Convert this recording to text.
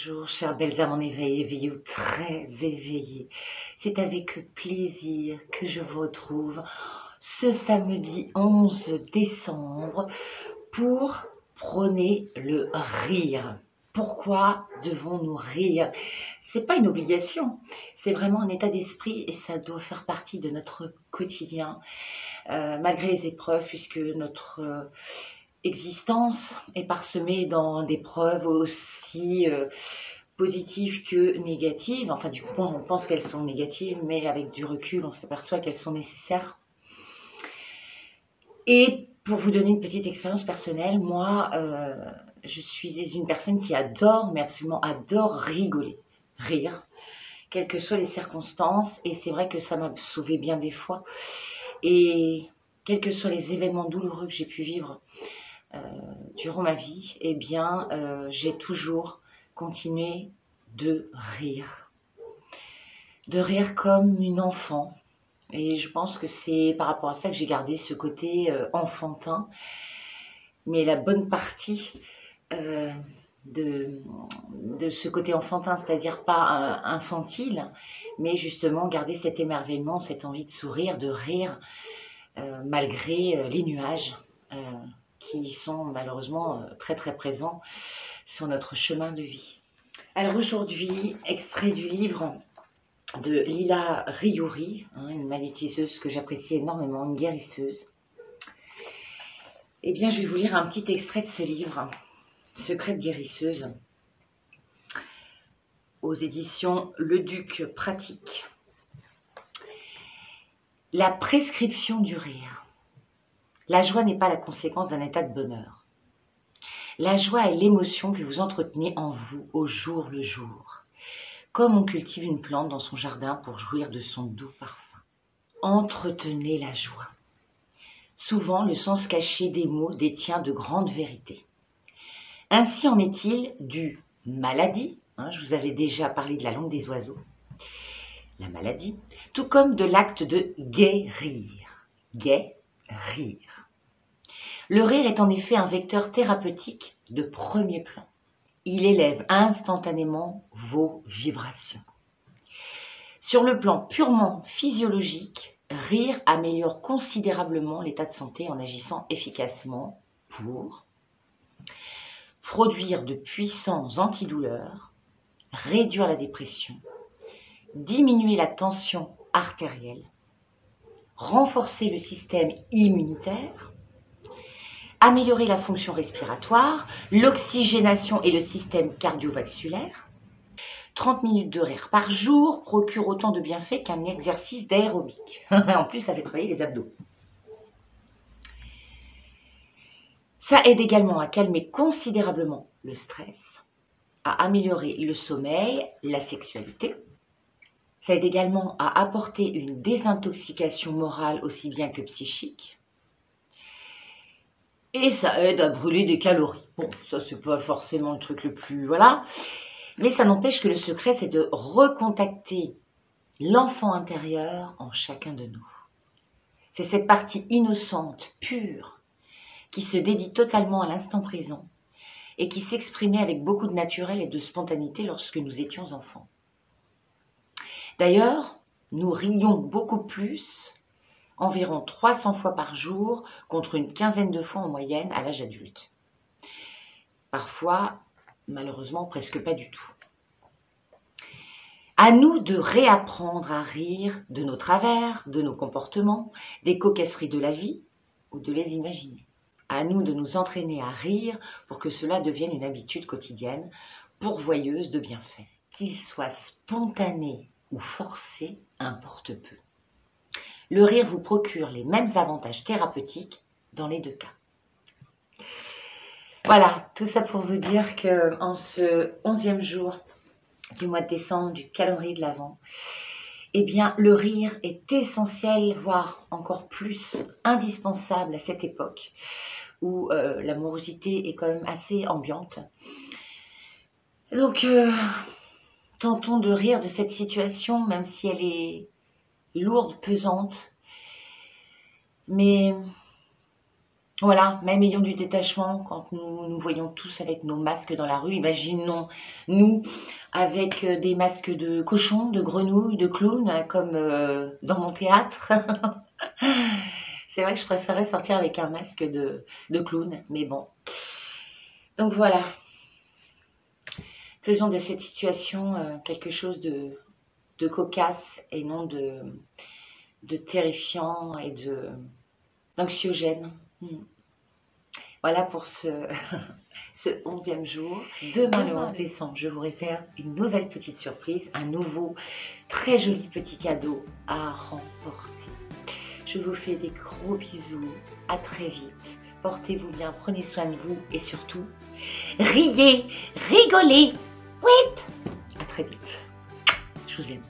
Bonjour, chères belles âmes en éveil, éveillées ou très éveillées. C'est avec plaisir que je vous retrouve ce samedi 11 décembre pour prôner le rire. Pourquoi devons-nous rire? C'est pas une obligation, c'est vraiment un état d'esprit et ça doit faire partie de notre quotidien, malgré les épreuves, puisque notre existence est parsemée dans des preuves aussi positives que négatives. Enfin, du coup, on pense qu'elles sont négatives, mais avec du recul, on s'aperçoit qu'elles sont nécessaires. Et pour vous donner une petite expérience personnelle, moi, je suis une personne qui adore, mais absolument adore rigoler, rire, quelles que soient les circonstances. Et c'est vrai que ça m'a sauvé bien des fois. Et quels que soient les événements douloureux que j'ai pu vivre durant ma vie, eh bien, j'ai toujours continué de rire. De rire comme une enfant. Et je pense que c'est par rapport à ça que j'ai gardé ce côté enfantin. Mais la bonne partie de ce côté enfantin, c'est-à-dire pas infantile, mais justement garder cet émerveillement, cette envie de sourire, de rire, malgré les nuages qui sont malheureusement très très présents sur notre chemin de vie. Alors aujourd'hui, extrait du livre de Lila Riouri, une magnétiseuse que j'apprécie énormément, une guérisseuse. Eh bien, je vais vous lire un petit extrait de ce livre, Secret de guérisseuse, aux éditions Le Duc Pratique. La prescription du rire. La joie n'est pas la conséquence d'un état de bonheur. La joie est l'émotion que vous entretenez en vous au jour le jour, comme on cultive une plante dans son jardin pour jouir de son doux parfum. Entretenez la joie. Souvent, le sens caché des mots détient de grandes vérités. Ainsi en est-il du maladie, je vous avais déjà parlé de la langue des oiseaux, la maladie, tout comme de l'acte de guérir. Guérir. Le rire est en effet un vecteur thérapeutique de premier plan. Il élève instantanément vos vibrations. Sur le plan purement physiologique, rire améliore considérablement l'état de santé en agissant efficacement pour produire de puissants antidouleurs, réduire la dépression, diminuer la tension artérielle, renforcer le système immunitaire, améliorer la fonction respiratoire, l'oxygénation et le système cardiovasculaire. 30 minutes de rire par jour procure autant de bienfaits qu'un exercice d'aérobic. En plus, ça fait travailler les abdos. Ça aide également à calmer considérablement le stress, à améliorer le sommeil, la sexualité. Ça aide également à apporter une désintoxication morale aussi bien que psychique. Et ça aide à brûler des calories. Bon, ça c'est pas forcément le truc le plus... Voilà. Mais ça n'empêche que le secret, c'est de recontacter l'enfant intérieur en chacun de nous. C'est cette partie innocente, pure, qui se dédie totalement à l'instant présent et qui s'exprimait avec beaucoup de naturel et de spontanéité lorsque nous étions enfants. D'ailleurs, nous rions beaucoup plus, environ 300 fois par jour, contre une quinzaine de fois en moyenne à l'âge adulte. Parfois, malheureusement, presque pas du tout. À nous de réapprendre à rire de nos travers, de nos comportements, des cocasseries de la vie, ou de les imaginer. À nous de nous entraîner à rire pour que cela devienne une habitude quotidienne, pourvoyeuse de bienfaits. Qu'il soit spontané ou forcé, importe peu. Le rire vous procure les mêmes avantages thérapeutiques dans les deux cas. Voilà, tout ça pour vous dire qu'en ce 11e jour du mois de décembre, du calendrier de l'Avent, eh bien, le rire est essentiel, voire encore plus indispensable à cette époque où l'amorosité est quand même assez ambiante. Donc, tentons de rire de cette situation, même si elle est lourde, pesante. Mais Voilà, même ayant du détachement, quand nous nous voyons tous avec nos masques dans la rue, imaginons nous avec des masques de cochons, de grenouilles, de clowns, comme dans mon théâtre. C'est vrai que je préférais sortir avec un masque de clown, mais bon. Donc voilà, faisons de cette situation quelque chose de cocasse et non de terrifiant et d'anxiogène. Voilà pour ce 11e jour. Demain, le 11 décembre, je vous réserve une nouvelle petite surprise, un nouveau très joli petit cadeau à remporter. Je vous fais des gros bisous, à très vite. Portez-vous bien, prenez soin de vous et surtout, riez, rigolez. Oui. À très vite. Je vous aime.